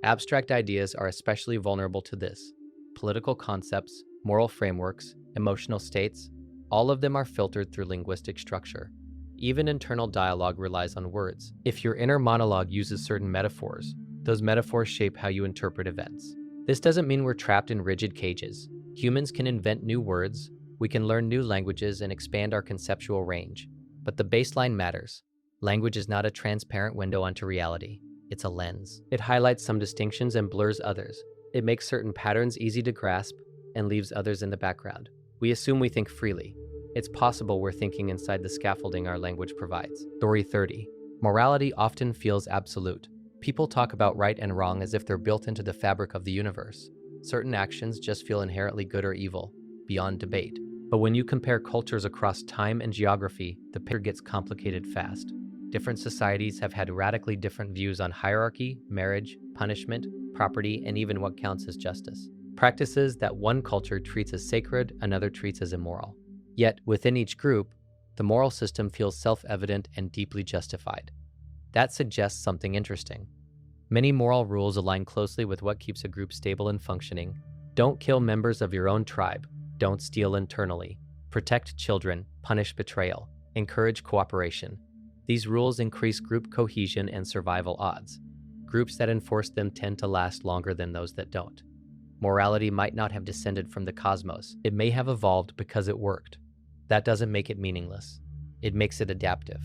Abstract ideas are especially vulnerable to this. Political concepts, moral frameworks, emotional states, all of them are filtered through linguistic structure. Even internal dialogue relies on words. If your inner monologue uses certain metaphors, those metaphors shape how you interpret events. This doesn't mean we're trapped in rigid cages. Humans can invent new words, we can learn new languages and expand our conceptual range. But the baseline matters. Language is not a transparent window onto reality. It's a lens. It highlights some distinctions and blurs others. It makes certain patterns easy to grasp and leaves others in the background. We assume we think freely. It's possible we're thinking inside the scaffolding our language provides. Story 30. Morality often feels absolute. People talk about right and wrong as if they're built into the fabric of the universe. Certain actions just feel inherently good or evil, beyond debate. But when you compare cultures across time and geography, the picture gets complicated fast. Different societies have had radically different views on hierarchy, marriage, punishment, property, and even what counts as justice. Practices that one culture treats as sacred, another treats as immoral. Yet, within each group, the moral system feels self-evident and deeply justified. That suggests something interesting. Many moral rules align closely with what keeps a group stable and functioning. Don't kill members of your own tribe. Don't steal internally. Protect children. Punish betrayal. Encourage cooperation. These rules increase group cohesion and survival odds. Groups that enforce them tend to last longer than those that don't. Morality might not have descended from the cosmos. It may have evolved because it worked. That doesn't make it meaningless. It makes it adaptive.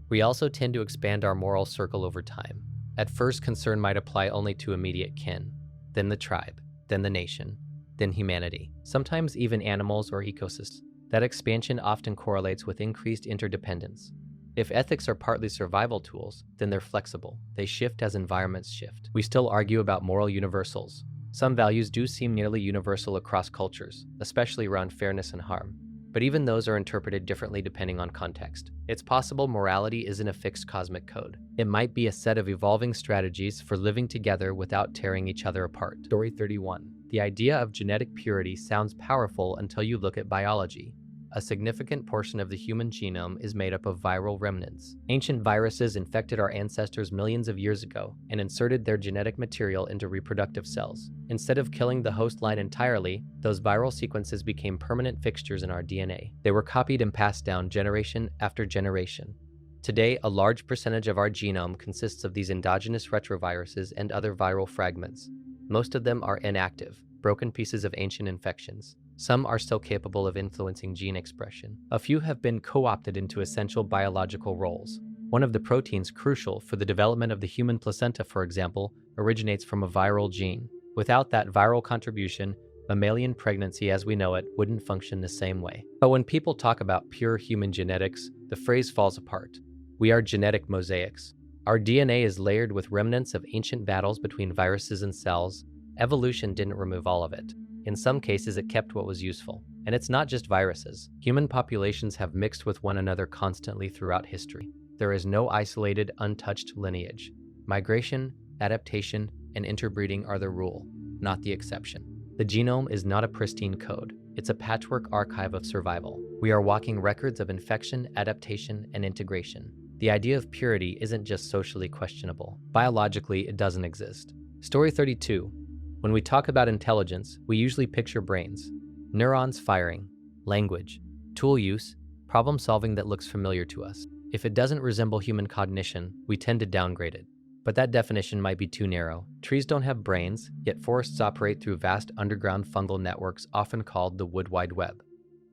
We also tend to expand our moral circle over time. At first, concern might apply only to immediate kin, then the tribe, then the nation, then humanity, sometimes even animals or ecosystems. That expansion often correlates with increased interdependence. If ethics are partly survival tools, then they're flexible. They shift as environments shift. We still argue about moral universals. Some values do seem nearly universal across cultures, especially around fairness and harm. But even those are interpreted differently depending on context. It's possible morality isn't a fixed cosmic code. It might be a set of evolving strategies for living together without tearing each other apart. Story 31. The idea of genetic purity sounds powerful until you look at biology. A significant portion of the human genome is made up of viral remnants. Ancient viruses infected our ancestors millions of years ago and inserted their genetic material into reproductive cells. Instead of killing the host line entirely, those viral sequences became permanent fixtures in our DNA. They were copied and passed down generation after generation. Today, a large percentage of our genome consists of these endogenous retroviruses and other viral fragments. Most of them are inactive, broken pieces of ancient infections. Some are still capable of influencing gene expression. A few have been co-opted into essential biological roles. One of the proteins crucial for the development of the human placenta, for example, originates from a viral gene. Without that viral contribution, Mammalian pregnancy as we know it wouldn't function the same way. But when people talk about pure human genetics, the phrase falls apart. We are genetic mosaics. Our DNA is layered with remnants of ancient battles between viruses and cells. Evolution didn't remove all of it. In some cases, it kept what was useful. And it's not just viruses. Human populations have mixed with one another constantly throughout history. There is no isolated, untouched lineage. Migration, adaptation, and interbreeding are the rule, not the exception. The genome is not a pristine code. It's a patchwork archive of survival. We are walking records of infection, adaptation, and integration. The idea of purity isn't just socially questionable. Biologically, it doesn't exist. Story 32. When we talk about intelligence, we usually picture brains, neurons firing, language, tool use, problem solving that looks familiar to us. If it doesn't resemble human cognition, we tend to downgrade it. But that definition might be too narrow. Trees don't have brains, yet forests operate through vast underground fungal networks often called the Wood Wide Web.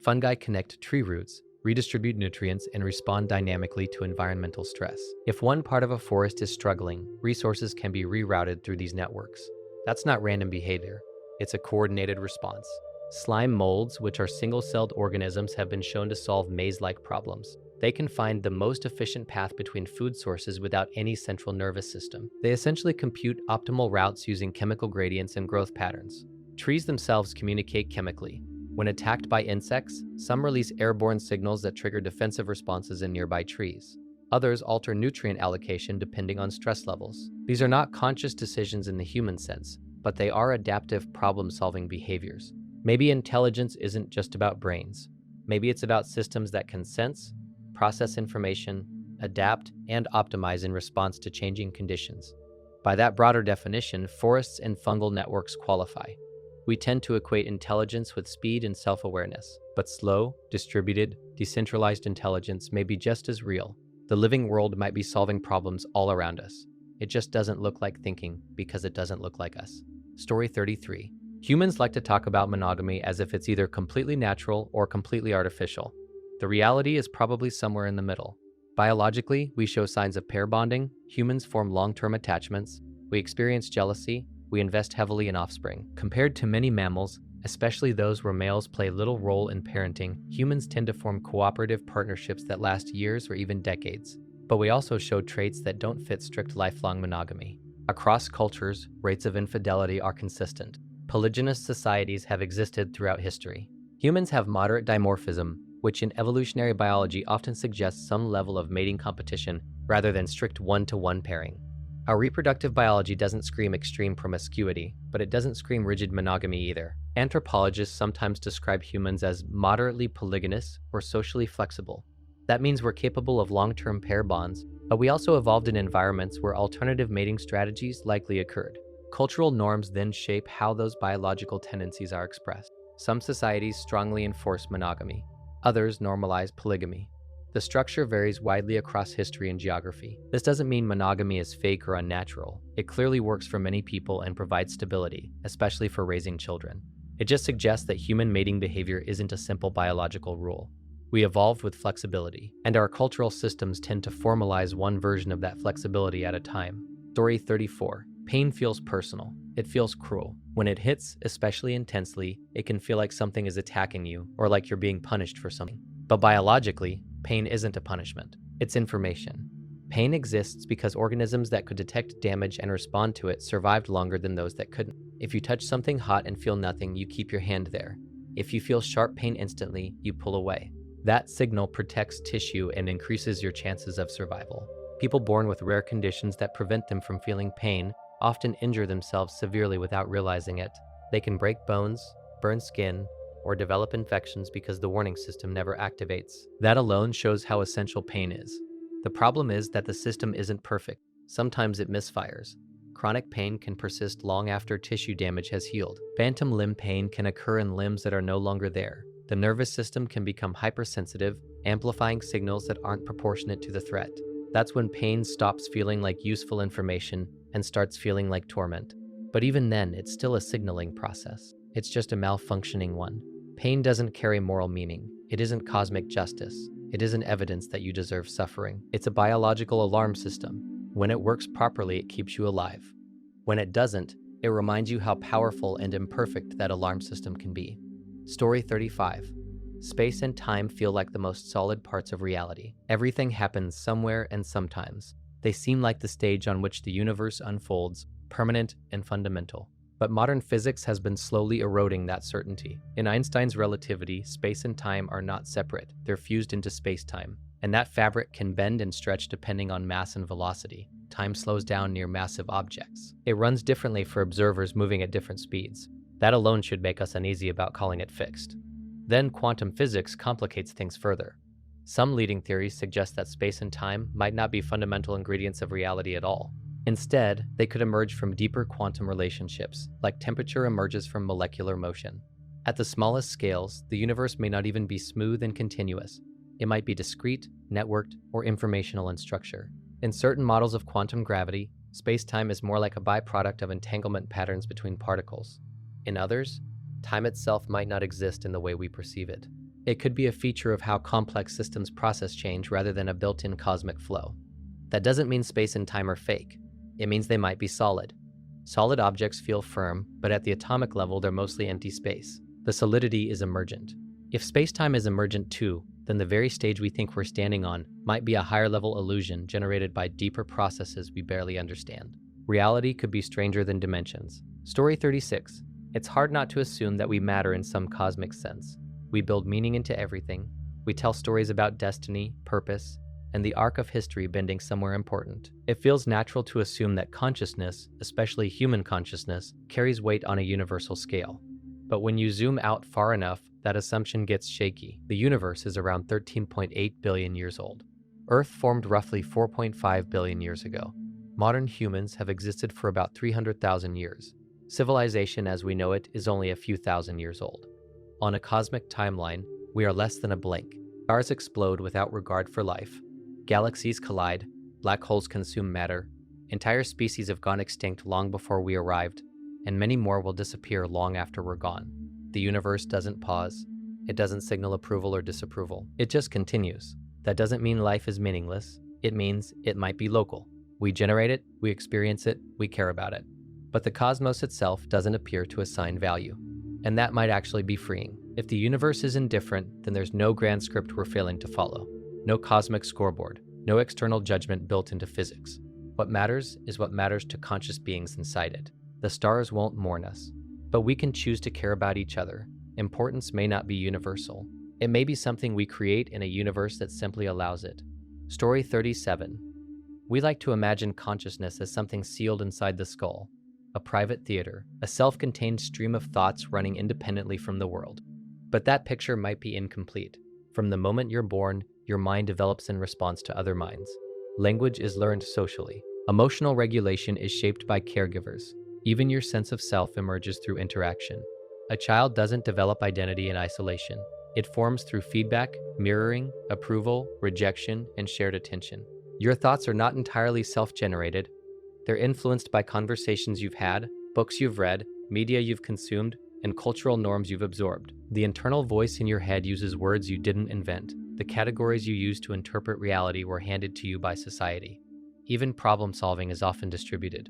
Fungi connect tree roots, redistribute nutrients, and respond dynamically to environmental stress. If one part of a forest is struggling, resources can be rerouted through these networks. That's not random behavior. It's a coordinated response. Slime molds, which are single-celled organisms, have been shown to solve maze-like problems. They can find the most efficient path between food sources without any central nervous system. They essentially compute optimal routes using chemical gradients and growth patterns. Trees themselves communicate chemically. When attacked by insects, some release airborne signals that trigger defensive responses in nearby trees. Others alter nutrient allocation depending on stress levels. These are not conscious decisions in the human sense, but they are adaptive problem-solving behaviors. Maybe intelligence isn't just about brains. Maybe it's about systems that can sense, process information, adapt, and optimize in response to changing conditions. By that broader definition, forests and fungal networks qualify. We tend to equate intelligence with speed and self-awareness, but slow, distributed, decentralized intelligence may be just as real. The living world might be solving problems all around us. It just doesn't look like thinking because it doesn't look like us. Story 33. Humans like to talk about monogamy as if it's either completely natural or completely artificial. The reality is probably somewhere in the middle. Biologically, we show signs of pair bonding, humans form long-term attachments, we experience jealousy, we invest heavily in offspring. Compared to many mammals, especially those where males play little role in parenting, humans tend to form cooperative partnerships that last years or even decades. But we also show traits that don't fit strict lifelong monogamy. Across cultures, rates of infidelity are consistent. Polygynous societies have existed throughout history. Humans have moderate dimorphism, which in evolutionary biology often suggests some level of mating competition rather than strict one-to-one pairing. Our reproductive biology doesn't scream extreme promiscuity, but it doesn't scream rigid monogamy either. Anthropologists sometimes describe humans as moderately polygynous or socially flexible. That means we're capable of long-term pair bonds, but we also evolved in environments where alternative mating strategies likely occurred. Cultural norms then shape how those biological tendencies are expressed. Some societies strongly enforce monogamy. Others normalize polygamy. The structure varies widely across history and geography. This doesn't mean monogamy is fake or unnatural. It clearly works for many people and provides stability, especially for raising children. It just suggests that human mating behavior isn't a simple biological rule. We evolved with flexibility, and our cultural systems tend to formalize one version of that flexibility at a time. Story 34. Pain feels personal. It feels cruel. When it hits, especially intensely, it can feel like something is attacking you or like you're being punished for something. But biologically, pain isn't a punishment. It's information. Pain exists because organisms that could detect damage and respond to it survived longer than those that couldn't. If you touch something hot and feel nothing, you keep your hand there. If you feel sharp pain instantly, you pull away. That signal protects tissue and increases your chances of survival. People born with rare conditions that prevent them from feeling pain often injure themselves severely without realizing it. They can break bones, burn skin, or develop infections because the warning system never activates. That alone shows how essential pain is. The problem is that the system isn't perfect. Sometimes it misfires. Chronic pain can persist long after tissue damage has healed. Phantom limb pain can occur in limbs that are no longer there. The nervous system can become hypersensitive, amplifying signals that aren't proportionate to the threat. That's when pain stops feeling like useful information and starts feeling like torment. But even then, it's still a signaling process. It's just a malfunctioning one. Pain doesn't carry moral meaning. It isn't cosmic justice. It isn't evidence that you deserve suffering. It's a biological alarm system. When it works properly, it keeps you alive. When it doesn't, It reminds you how powerful and imperfect that alarm system can be. Story 35. Space and time feel like the most solid parts of reality. Everything happens somewhere and sometimes. They seem like the stage on which the universe unfolds, permanent and fundamental. But modern physics has been slowly eroding that certainty. In Einstein's relativity, space and time are not separate. They're fused into space-time. And that fabric can bend and stretch depending on mass and velocity. Time slows down near massive objects. It runs differently for observers moving at different speeds. That alone should make us uneasy about calling it fixed. Then quantum physics complicates things further. Some leading theories suggest that space and time might not be fundamental ingredients of reality at all. Instead, they could emerge from deeper quantum relationships, like temperature emerges from molecular motion. At the smallest scales, the universe may not even be smooth and continuous. It might be discrete, networked, or informational in structure. In certain models of quantum gravity, space-time is more like a byproduct of entanglement patterns between particles. In others, time itself might not exist in the way we perceive it. It could be a feature of how complex systems process change rather than a built-in cosmic flow. That doesn't mean space and time are fake. It means they might be solid. Solid objects feel firm, but at the atomic level, they're mostly empty space. The solidity is emergent. If space-time is emergent too, then the very stage we think we're standing on might be a higher-level illusion generated by deeper processes we barely understand. Reality could be stranger than dimensions. Story 36. It's hard not to assume that we matter in some cosmic sense. We build meaning into everything. We tell stories about destiny, purpose, and the arc of history bending somewhere important. It feels natural to assume that consciousness, especially human consciousness, carries weight on a universal scale. But when you zoom out far enough, that assumption gets shaky. The universe is around 13.8 billion years old. Earth formed roughly 4.5 billion years ago. Modern humans have existed for about 300,000 years. Civilization as we know it is only a few thousand years old. On a cosmic timeline, we are less than a blink. Stars explode without regard for life. Galaxies collide, black holes consume matter, entire species have gone extinct long before we arrived, and many more will disappear long after we're gone. The universe doesn't pause. It doesn't signal approval or disapproval. It just continues. That doesn't mean life is meaningless. It means it might be local. We generate it, we experience it, we care about it. But the cosmos itself doesn't appear to assign value. And that might actually be freeing. If the universe is indifferent, then there's no grand script we're failing to follow. No cosmic scoreboard, no external judgment built into physics. What matters is what matters to conscious beings inside it. The stars won't mourn us, but we can choose to care about each other. Importance may not be universal. It may be something we create in a universe that simply allows it. Story 37. We like to imagine consciousness as something sealed inside the skull, a private theater, a self-contained stream of thoughts running independently from the world. But that picture might be incomplete. From the moment you're born, your mind develops in response to other minds. Language is learned socially. Emotional regulation is shaped by caregivers. Even your sense of self emerges through interaction. A child doesn't develop identity in isolation. It forms through feedback, mirroring, approval, rejection, and shared attention. Your thoughts are not entirely self-generated. They're influenced by conversations you've had, books you've read, media you've consumed, and cultural norms you've absorbed. The internal voice in your head uses words you didn't invent. The categories you use to interpret reality were handed to you by society. Even problem solving is often distributed.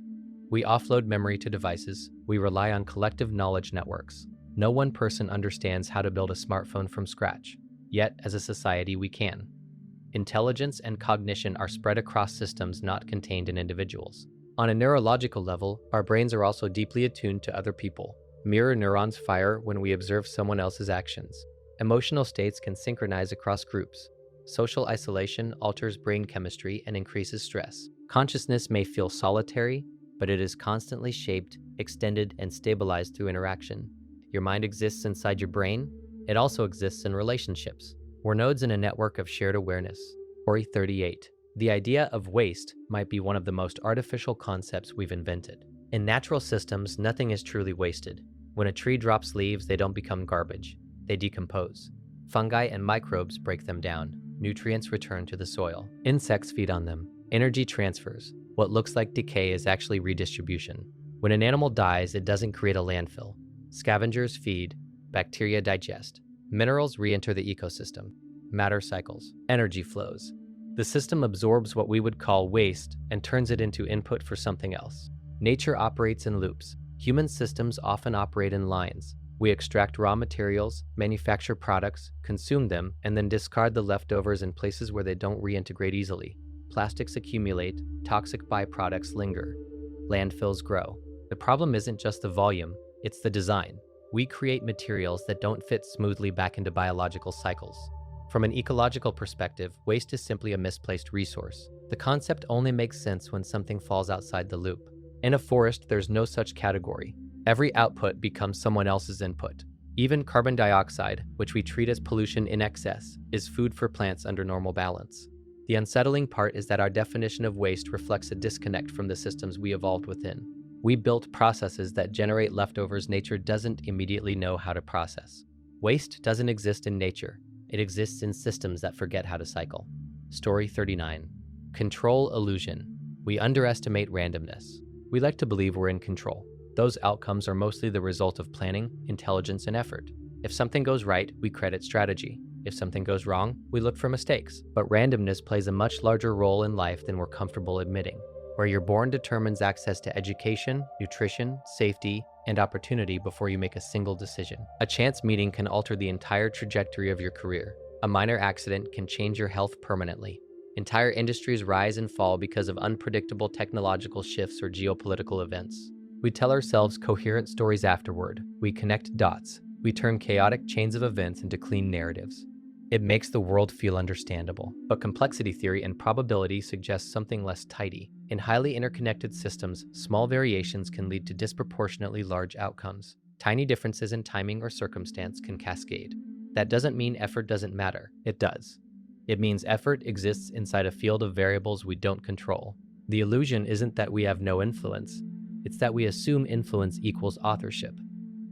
We offload memory to devices. We rely on collective knowledge networks. No one person understands how to build a smartphone from scratch. Yet, as a society, we can. Intelligence and cognition are spread across systems not contained in individuals. On a neurological level, our brains are also deeply attuned to other people. Mirror neurons fire when we observe someone else's actions. Emotional states can synchronize across groups. Social isolation alters brain chemistry and increases stress. Consciousness may feel solitary, but it is constantly shaped, extended, and stabilized through interaction. Your mind exists inside your brain. It also exists in relationships. We're nodes in a network of shared awareness. Story 38. The idea of waste might be one of the most artificial concepts we've invented. In natural systems, nothing is truly wasted. When a tree drops leaves, they don't become garbage. They decompose. Fungi and microbes break them down. Nutrients return to the soil. Insects feed on them. Energy transfers. What looks like decay is actually redistribution. When an animal dies, it doesn't create a landfill. Scavengers feed. Bacteria digest. Minerals re-enter the ecosystem. Matter cycles. Energy flows. The system absorbs what we would call waste and turns it into input for something else. Nature operates in loops. Human systems often operate in lines. We extract raw materials, manufacture products, consume them, and then discard the leftovers in places where they don't reintegrate easily. Plastics accumulate, toxic byproducts linger, landfills grow. The problem isn't just the volume, it's the design. We create materials that don't fit smoothly back into biological cycles. From an ecological perspective, waste is simply a misplaced resource. The concept only makes sense when something falls outside the loop. In a forest, there's no such category. Every output becomes someone else's input. Even carbon dioxide, which we treat as pollution in excess, is food for plants under normal balance. The unsettling part is that our definition of waste reflects a disconnect from the systems we evolved within. We built processes that generate leftovers nature doesn't immediately know how to process. Waste doesn't exist in nature. It exists in systems that forget how to cycle. Story 39. Control illusion. We underestimate randomness. We like to believe we're in control. Those outcomes are mostly the result of planning, intelligence, and effort. If something goes right, we credit strategy. If something goes wrong, we look for mistakes. But randomness plays a much larger role in life than we're comfortable admitting. Where you're born determines access to education, nutrition, safety, and opportunity before you make a single decision. A chance meeting can alter the entire trajectory of your career. A minor accident can change your health permanently. Entire industries rise and fall because of unpredictable technological shifts or geopolitical events. We tell ourselves coherent stories afterward. We connect dots. We turn chaotic chains of events into clean narratives. It makes the world feel understandable. But complexity theory and probability suggest something less tidy. In highly interconnected systems, small variations can lead to disproportionately large outcomes. Tiny differences in timing or circumstance can cascade. That doesn't mean effort doesn't matter. It does. It means effort exists inside a field of variables we don't control. The illusion isn't that we have no influence. It's that we assume influence equals authorship.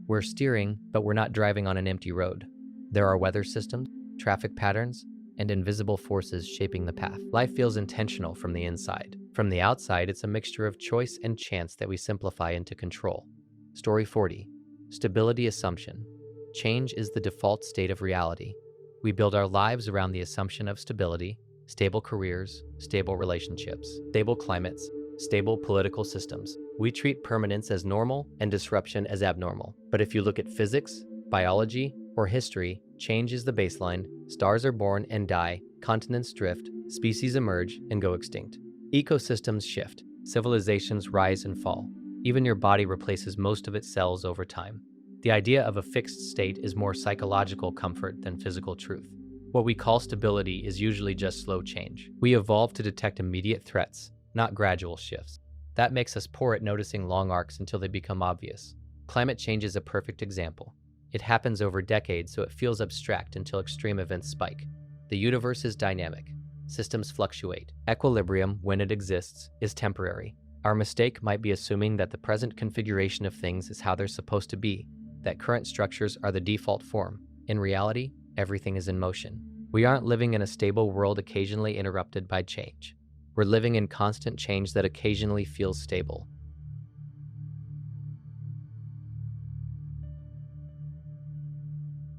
We're steering, but we're not driving on an empty road. There are weather systems, traffic patterns, and invisible forces shaping the path. Life feels intentional from the inside. From the outside, it's a mixture of choice and chance that we simplify into control. Story 40. Stability assumption. Change is the default state of reality. We build our lives around the assumption of stability, stable careers, stable relationships, stable climates, stable political systems. We treat permanence as normal and disruption as abnormal. But if you look at physics, biology, or history, change is the baseline. Stars are born and die, continents drift, species emerge and go extinct. Ecosystems shift, civilizations rise and fall. Even your body replaces most of its cells over time. The idea of a fixed state is more psychological comfort than physical truth. What we call stability is usually just slow change. We evolved to detect immediate threats, not gradual shifts. That makes us poor at noticing long arcs until they become obvious. Climate change is a perfect example. It happens over decades, so it feels abstract until extreme events spike. The universe is dynamic. Systems fluctuate. Equilibrium, when it exists, is temporary. Our mistake might be assuming that the present configuration of things is how they're supposed to be, that current structures are the default form. In reality, everything is in motion. We aren't living in a stable world occasionally interrupted by change. We're living in constant change that occasionally feels stable.